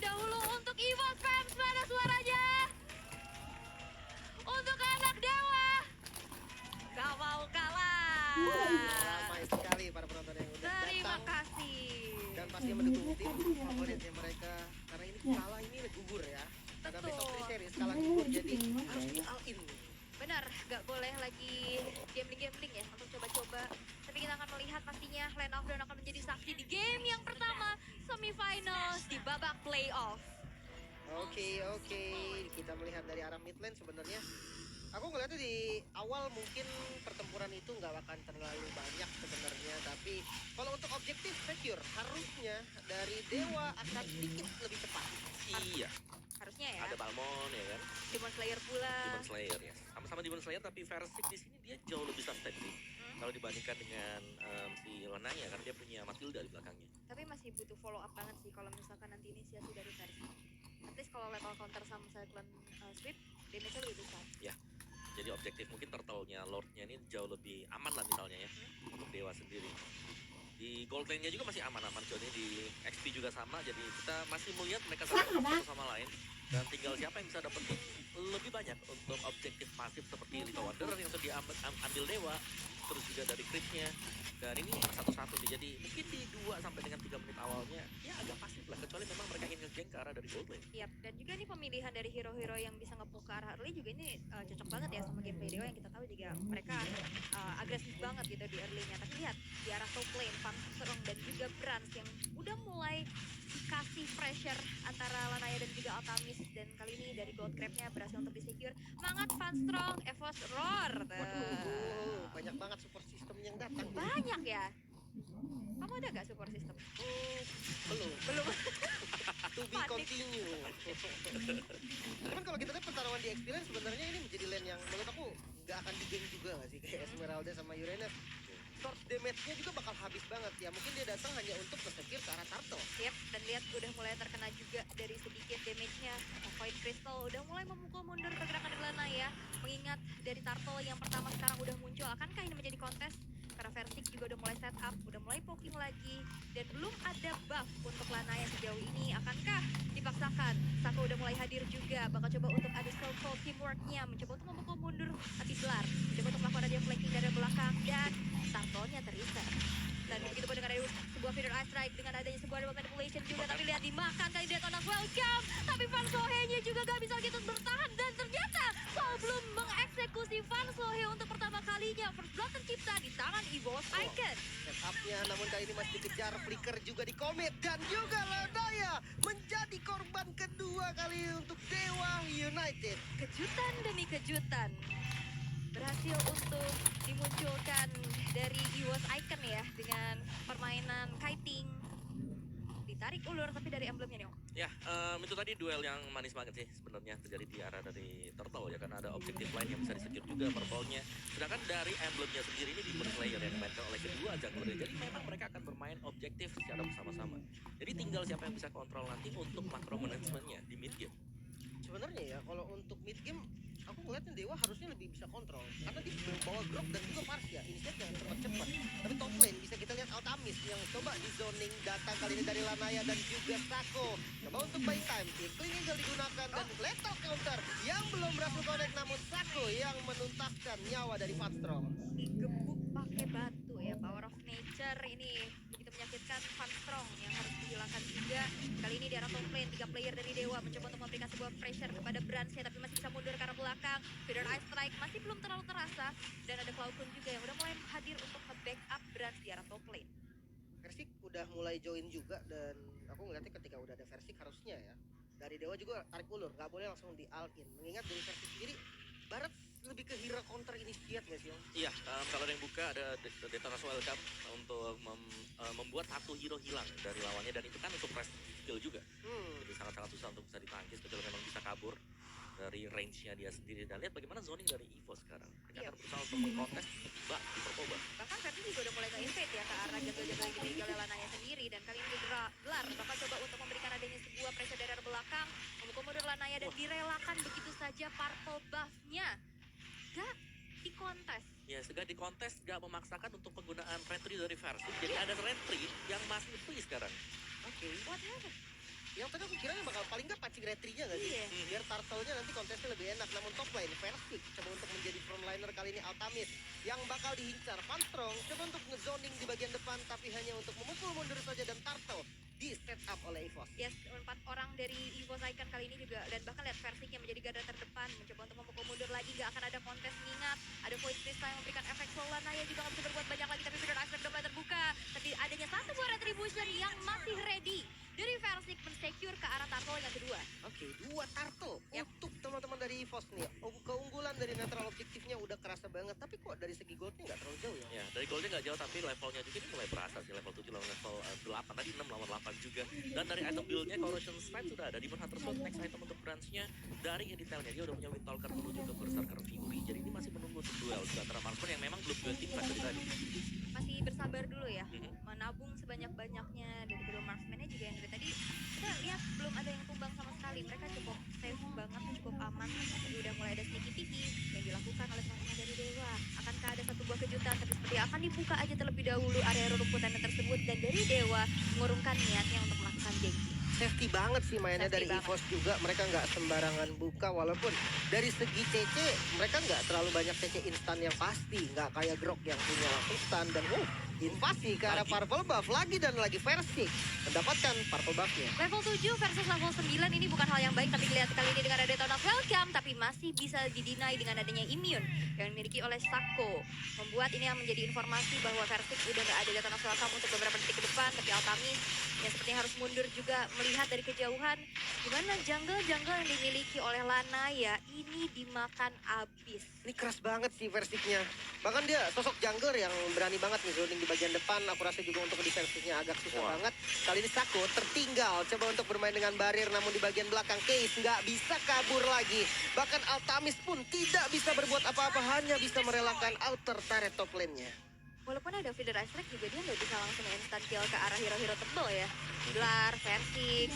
dahulu untuk EVOS fans, mana suaranya? Untuk anak dewa, gak mau kalah. Ramai sekali para penonton yang udah Terima datang kasih. dan pasti mendukung tim favoritnya mereka karena ini kalah ini gugur ya. Karena best of 3 series kalah gugur jadi harus di all in. Benar, gak boleh lagi gambling-gambling ya untuk coba-coba. Tapi kita akan melihat pastinya Land of Dawn akan menjadi saksi di game yang pertama semifinals di babak playoff. Oke, kita melihat dari arah mid lane sebenarnya. Aku ngeliatnya di awal mungkin pertempuran itu nggak akan terlalu banyak sebenarnya, tapi kalau untuk objektif secure harusnya dari Dewa akan sedikit lebih cepat. Iya, Harusnya ya. ada Balmon ya kan, Demon Slayer pula. Demon Slayer ya. Sama-sama Demon Slayer tapi Versik di sini dia jauh lebih sustainable kalau dibandingkan dengan si Lanaya karena dia punya Matilda di belakangnya. Tapi masih butuh follow up banget sih kalau misalkan nanti inisiasi dari versi. At least kalau level counter sama Cyclone Sweep, damage-nya lebih besar. Ya, jadi objektif mungkin turtle-nya, Lord-nya ini jauh lebih aman lah misalnya ya untuk Dewa sendiri. Di gold lane-nya juga masih aman-aman, soalnya di XP juga sama, jadi kita masih melihat mereka satu sama lain. Dan tinggal siapa yang bisa dapetin lebih banyak untuk objektif pasif seperti Little Wanderer yang sudah diambil Dewa, terus juga dari creep-nya. Dan ini satu-satu sih, jadi mungkin di 2 sampai dengan 3 menit awalnya ya agak pasif lah, kecuali memang mereka ingin nge-gank ke arah dari gold lane. Yap, dan juga ini pemilihan dari hero-hero yang bisa nge-pull ke arah early juga ini cocok banget ya sama gameplay Dewa yang kita tahu juga mereka agresif banget gitu di early-nya. Tapi lihat di arah top lane, Funstrong dan juga Brans yang udah mulai dikasih pressure antara Lanaya dan juga Altamis, dan kali ini dari gold crab-nya berhasil untuk di-secure. Semangat Funstrong, EVOS Roar. Waduh, banyak banget support system yang datang. Banyak ya. Kamu ada gak support system? Belum. To be Panik. continue. Cuman kalau kita lihat pertarungan di experience sebenarnya ini menjadi lane yang menurut aku nggak akan digeng juga nggak sih kayak Esmeralda sama Uranus. Source damage-nya juga bakal habis banget ya. Mungkin dia datang hanya untuk nge-secure ke arah turtle. Yep, dan lihat udah mulai terkena juga dari sedikit damage-nya. Void Crystal udah mulai memukul mundur pergerakan Lanaya. Mengingat dari turtle yang pertama sekarang udah muncul, akankah ini menjadi kontes? Karena Versik juga udah mulai set up, udah mulai poking lagi. Dan belum ada buff untuk Lanaya sejauh ini. Akankah dipaksakan? Sako udah mulai hadir juga. Bakal coba untuk ada soul teamwork-nya. Mencoba untuk memukul mundur Atislar. Mencoba untuk melakukan aja flanking dari belakang. Dan turtle-nya terreset. Dan begitu pun dengan ada sebuah feeder eye strike, dengan adanya sebuah double manipulation juga. Tapi lihat dimakan kali Detonax welcome. Tapi Van Sohe-nya juga gak bisa gitu bertahan. Dan ternyata Paul belum mengeksekusi Van Sohe untuk pertama kalinya. First blood tercipta di tangan EVOS Icon. Setup-nya namun kali ini masih dikejar. Flicker juga di commit. Dan juga Lanaya menjadi korban kedua kali untuk Dewa United. Kejutan demi kejutan berhasil untuk dimunculkan dari EVOS Icon ya, dengan permainan kiting. Ditarik ulur tapi dari emblemnya nih Om. Ya, itu tadi duel yang manis banget sih sebenarnya terjadi di arah dari Turtle ya, karena ada objektif lain yang bisa disecure juga purple-nya. Sedangkan dari emblemnya sendiri ini Demon Slayer yang dimainkan oleh kedua jungler. Jadi memang mereka akan bermain objektif secara bersama-sama. Jadi tinggal siapa yang bisa kontrol nanti untuk macro management-nya di mid game. Sebenarnya ya kalau untuk mid game aku ngeliatnya Dewa harusnya lebih bisa kontrol karena dia bawa Grok dan juga Parsia inisiatif yang cepat-cepat. Tapi top lane bisa kita lihat Altamis yang coba di zoning datang kali ini dari Lanaya dan juga Sako. Coba untuk buy time, itu tinggal digunakan dan lethal counter yang belum berhasil connect, namun Sako yang menuntaskan nyawa dari Funstrong. Digebuk pakai batu ya, power of nature ini begitu menyakitkan Funstrong yang harus dihilangkan juga. Kali ini di arah top lane, 3 player dari Dewa mencoba untuk memberikan sebuah pressure kepada Brans ya, tapi masih bisa mundur ke arah belakang. Feeder Eye Strike masih belum terlalu terasa, dan ada Cloudcon juga yang udah mulai hadir untuk nge-backup Brans di arah top lane. Versik udah mulai join juga dan aku ngeliatnya ketika udah ada Versik harusnya ya dari Dewa juga tarik ulur, nggak boleh langsung di all in. Mengingat dari Versik sendiri Barat lebih ke hero counter initiate nggak sih Om? Iya, kalau ada yang buka ada Detonax welcome untuk membuat satu hero hilang dari lawannya, dan itu kan suppress skill juga. Jadi sangat-sangat susah untuk bisa ditangkis kecuali memang bisa kabur dari range-nya dia sendiri. Dan lihat bagaimana zoning dari EVO sekarang. Mereka akan berusaha untuk mengkontes tiba di Perkoba. Bahkan Verdi juga udah mulai nge-invade ya ke arah jaga-jaga yang dimiliki oleh Lanaya sendiri. Dan kali ini Gelar bakal coba untuk memberikan adanya sebuah pressure dari arah belakang, memukul mundur Lanaya dan direlakan begitu saja purple buff-nya. Gak dikontes. Ya, gak dikontes, gak memaksakan untuk penggunaan retry dari Versik. Jadi ada retry yang masih free sekarang. Oke. What happened? Yang tadi aku kiranya bakal paling nggak pancing retrinya nggak sih? Iya. Biar turtle-nya nanti kontesnya lebih enak. Namun top lane, Versik coba untuk menjadi frontliner kali ini Altamis. Yang bakal dihincar Panstrong coba untuk ngezoning di bagian depan. Tapi hanya untuk memukul mundur saja dan turtle di set up oleh EVOS. Yes, 4 orang dari EVOS Icon kali ini juga, dan bahkan lihat Versik yang menjadi garda terdepan mencoba untuk memukul mundur lagi. Gak akan ada kontes, mengingat ada Void Crystal yang memberikan efek slow. Naya juga gak bisa berbuat banyak lagi, tapi Feeder Iceberg udah mulai terbuka. Tapi adanya satu buah retribution yang masih ready dari Versik men-secure ke arah turtle yang kedua. Oke, 2 turtle Yap. untuk teman-teman dari EVOS nih. Keunggulan dari netral objektifnya udah kerasa banget. Tapi kok dari segi goldnya nggak terlalu jauh ya? Ya, dari goldnya nggak jauh, tapi levelnya juga ini mulai berasa sih. Level 7 lawan level 8, tadi 6 lawan 8 juga. Dan dari item build-nya, Corrosion Strike sudah ada. Demon Hunter Sword, next item untuk branch-nya. Dari detailnya, dia udah punya Windtalker menuju ke Berserker Fury. Jadi ini masih menunggu duel juga antara Marksman yang memang belum building dari tadi. Masih bersabar dulu ya, Mhm. menabung sebanyak-banyaknya. Dan kedua marksman-nya juga yang dari tadi kita lihat belum ada yang tumbang sama sekali. Mereka cukup safe banget, cukup aman. Tapi udah mulai ada sneaky peeky yang dilakukan oleh teman-teman dari Dewa. Akankah ada satu buah kejutan, tapi seperti akan dibuka aja terlebih dahulu area rerumputan tersebut. Dan dari Dewa mengurungkan niatnya untuk melakukan gengsi. Safety banget sih mainnya Safety dari banget. EVOS juga. Mereka nggak sembarangan buka, walaupun dari segi CC mereka nggak terlalu banyak CC instan yang pasti. Nggak kayak Grok yang punya langsung stun dan invasi ke arah Lagi. purple buff lagi dan lagi Versik mendapatkan purple buffnya. Level 7 versus level 9 ini bukan hal yang baik, tapi dilihat kali ini dengan ada Detona's Welcome, tapi masih bisa didinai dengan adanya immune yang dimiliki oleh Sako. Membuat ini yang menjadi informasi bahwa Versik udah nggak ada Detona's Welcome untuk beberapa detik ke depan, tapi Altamis yang sepertinya harus mundur juga melihat dari kejauhan gimana jungle yang dimiliki oleh Lanaya ini dimakan abis. Ini keras banget sih Versiknya. Bahkan dia sosok jungler yang berani banget nih zoning di bagian depan. Aku rasa juga untuk defensifnya agak susah Wah. banget. Kali ini Sako tertinggal. Coba untuk bermain dengan barir, namun di bagian belakang Case nggak bisa kabur lagi. Bahkan Altamis pun tidak bisa berbuat apa-apa. Hanya bisa merelakan outer turret top lane-nya. Walaupun ada Feeder Iceberg juga dia nggak bisa langsung instant kill ke arah hero-hero tebel ya. Gelar, Versik,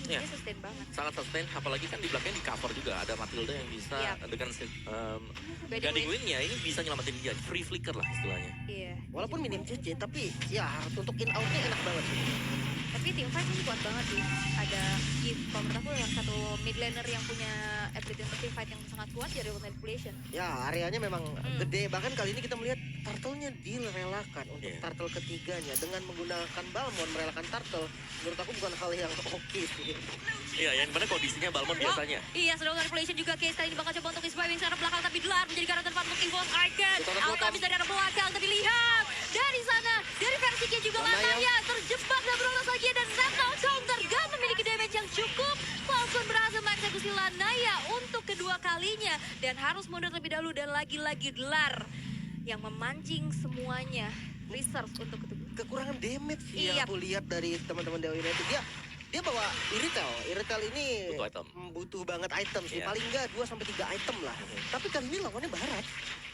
Iya. dia sustain banget. Sangat sustain, apalagi kan di belakangnya di cover juga. Ada Matilda yang bisa Yap. dengan Guiding guiding Wind. win-nya ini bisa nyelamatin dia. Free flicker lah istilahnya. Iya. Walaupun minim CC, tapi ya untuk in out-nya enak banget sih. Tapi tim fight ini kuat banget sih. Ada Eve, kalau menurut aku yang satu mid laner yang punya ability untuk tim fight yang sangat kuat dari manipulation. Ya, areanya memang gede. Bahkan kali ini kita melihat turtle-nya direlakan untuk Iya. turtle ketiganya. Dengan menggunakan Balmond merelakan turtle, menurut aku bukan hal yang oke sih. Iya, yang mana kondisinya Balmond biasanya. Iya, sedang manipulation juga Case kali ini bakal coba untuk inspiring secara belakang, tapi Dlar menjadi garda terdepan untuk EVOS Icon. Detona's Alta Welcome. bisa dari arah belakang, tapi lihat dari sana, dari Versiknya juga Lanaya. Lanaya terjebak dan berolah lagi, dan Zettel counter gak memiliki damage yang cukup. Falcon berhasil mengeksekusi Lanaya untuk kedua kalinya dan harus mundur lebih dahulu, dan lagi-lagi Dlar yang memancing semuanya reserve untuk kedua. Kekurangan damage sih Iya. yang aku lihat dari teman-teman Dewa United. Dia bawa Iritel ini Butuh item. butuh banget item sih. Iya. Paling enggak 2-3 item lah. Tapi kali ini lawannya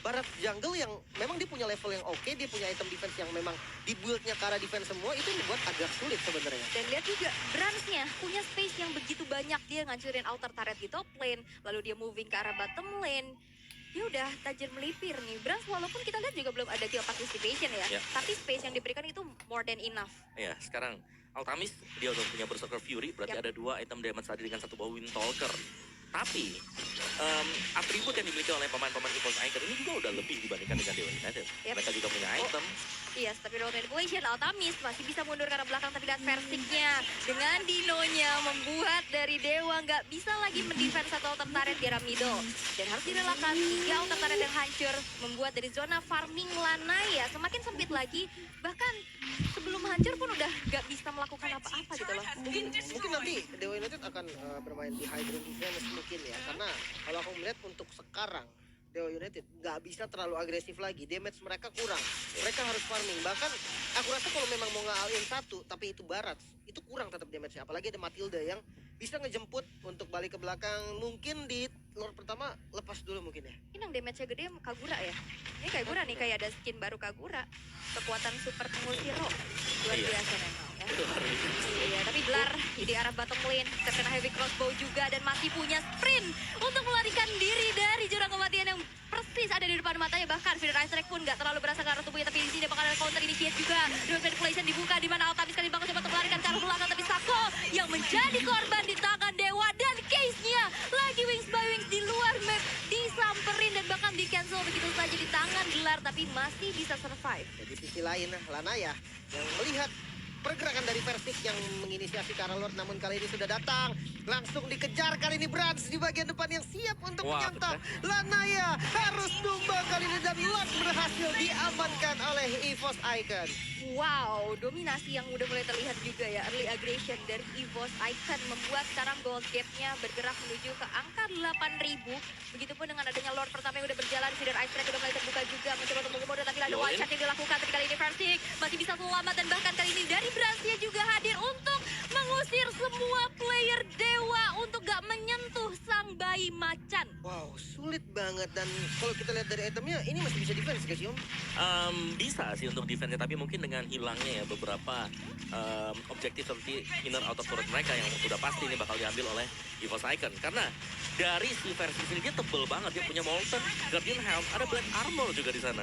Barat jungle yang memang dia punya level yang oke, dia punya item defense yang memang di build-nya ke arah defense semua, itu membuat agak sulit sebenarnya. Dan lihat juga Brans-nya punya space yang begitu banyak. Dia ngancurin outer turret di top lane, lalu dia moving ke arah bottom lane. Dia udah tajir melipir nih. Brans walaupun kita lihat juga belum ada kill participation ya, Ya. tapi space yang diberikan itu more than enough. Iya, sekarang Altamis dia udah punya Berserker Fury, berarti Yap. ada 2 item damage tadi dengan 1 buah Windtalker. Tapi atribut yang dimiliki oleh pemain-pemain EVOS Icon ini juga udah lebih dibandingkan dengan Dewa United. Yap. Mereka juga punya item. Iya, tapi roll manipulation, Altamis masih bisa mundur ke arah belakang, tapi lihat Versiknya dengan Dinonya membuat dari Dewa nggak bisa lagi mendefense satu outer turret di arah middle. Dan harus direlakan 3 outer turret yang hancur, membuat dari zona farming Lanaya semakin sempit lagi. Bahkan sebelum hancur pun udah nggak bisa melakukan apa-apa gitu loh. Mungkin nanti Dewa United akan bermain di Hydron defense mungkin ya. Karena kalau aku melihat untuk sekarang Dewa United nggak bisa terlalu agresif lagi. Damage mereka kurang. Mereka harus farming. Bahkan aku rasa kalau memang mau nge-all-in satu, tapi itu Barat, itu kurang tetap damage-nya. Apalagi ada Matilda yang bisa ngejemput untuk balik ke belakang. Mungkin di Lord pertama lepas dulu mungkin ya. Ini yang damage-nya gede Kagura ya. Ini Kagura nih, kayak ada skin baru Kagura. Kekuatan super pengul hero. Luar Iya. biasa memang ya. Itu hari ini. Iya, tapi Blar di arah bottom lane terkena heavy crossbow juga dan masih punya sprint untuk melarikan diri dari jurang kematian yang persis ada di depan matanya. Bahkan Feeder Iceberg pun nggak terlalu berasa ke arah tubuhnya, tapi di sini bakal ada counter initiate juga. Dual manipulation dibuka di mana Altamis kali bakal coba untuk melarikan ke arah belakang, tapi Sako yang menjadi bisa survive. Di sisi lain, Lanaya yang melihat pergerakan dari Versik yang menginisiasi ke arah Lord, namun kali ini sudah datang. Langsung dikejar kali ini Brans di bagian depan yang siap untuk Wah, menyantap. Lanaya harus tumbang kali ini dan Lord berhasil diamankan oleh EVOS Icon. Wow, dominasi yang udah mulai terlihat juga ya. Early aggression dari EVOS Icon membuat sekarang gold gap-nya bergerak menuju ke angka 8.000. Begitupun dengan adanya Lord pertama yang udah berjalan, feeder Ice Track udah mulai terbuka juga. Mencoba untuk mengomodir, tapi ada Yoin. one shot yang dilakukan. Tapi kali ini Versik masih bisa selamat dan bahkan kali ini dari Bransnya juga hadir untuk mengusir semua player Dewa untuk gak menyentuh sang bayi macan. Wow, sulit banget. Dan kalau kita lihat dari itemnya, ini masih bisa defense guys, Yom. Bisa sih untuk defense tapi mungkin dengan hilangnya ya beberapa objektif seperti inner outer turret mereka yang sudah pasti ini bakal diambil oleh EVOS Icon. Karena dari si versi sini dia tebel banget, dia punya Molten, Guardian Helm, ada Black Armor juga di sana.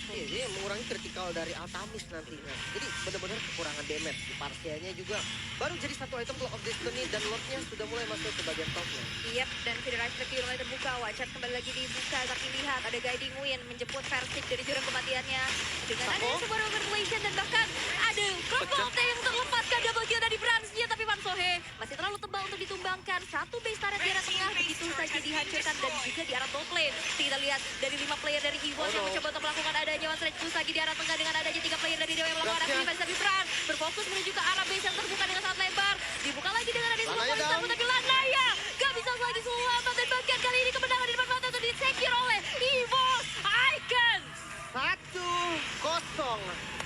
Iya, dia mengurangi critical dari Altamis nantinya. Jadi benar-benar kekurangan damage. Di Parsianya juga baru jadi satu item Clock of Destiny dan Lordnya sudah mulai masuk ke bagian topnya. Yep, dan feeder Ice Track mulai terbuka. Watcher kembali lagi dibuka, tapi lihat ada Guiding Wind menjemput Versik dari jurang kematiannya. Dengan adanya sebuah overpolation dan bahkan ada Kevolte yang terlepaskan double kill dari Bransnya. Tapi Van Sohe masih terlalu tebal untuk ditumbangkan. Satu base turret di arah tengah begitu saja dihancurkan dan juga di arah top lane. Kita lihat dari 5 player dari EVOS yang mencoba untuk melakukan adanya one stretch push lagi di arah tengah dengan adanya 3 player dari Dewa yang melakukan aktivitas. Tapi Brans berfokus menuju ke arah base yang terbuka dengan sangat lebar. Dibuka lagi dengan adanya sebuah Lanaya poison, down. tapi Lanaya gak bisa lagi selamat dan bahkan kali ini kemenangan di depan mata untuk di-secure oleh EVOS Icon. 1-0.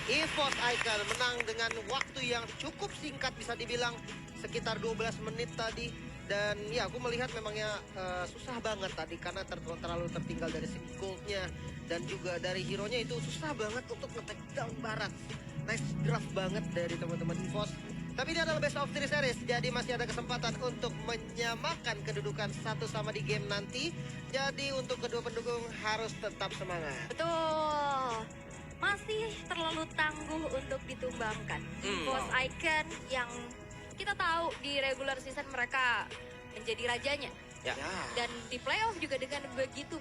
EVOS Icon menang dengan waktu yang cukup singkat, bisa dibilang sekitar 12 menit tadi. Dan ya aku melihat memangnya susah banget tadi karena terlalu tertinggal dari segi goldnya dan juga dari hero-nya itu susah banget untuk nge-take down Barat. Nice draft banget dari teman-teman EVOS. Tapi ini adalah best of 3 series, jadi masih ada kesempatan untuk menyamakan kedudukan satu sama di game nanti. Jadi untuk kedua pendukung harus tetap semangat. Betul. Masih terlalu tangguh untuk ditumbangkan. EVOS Icon yang kita tahu di regular season mereka menjadi rajanya. Ya. Ya. Dan di playoff juga dengan begitu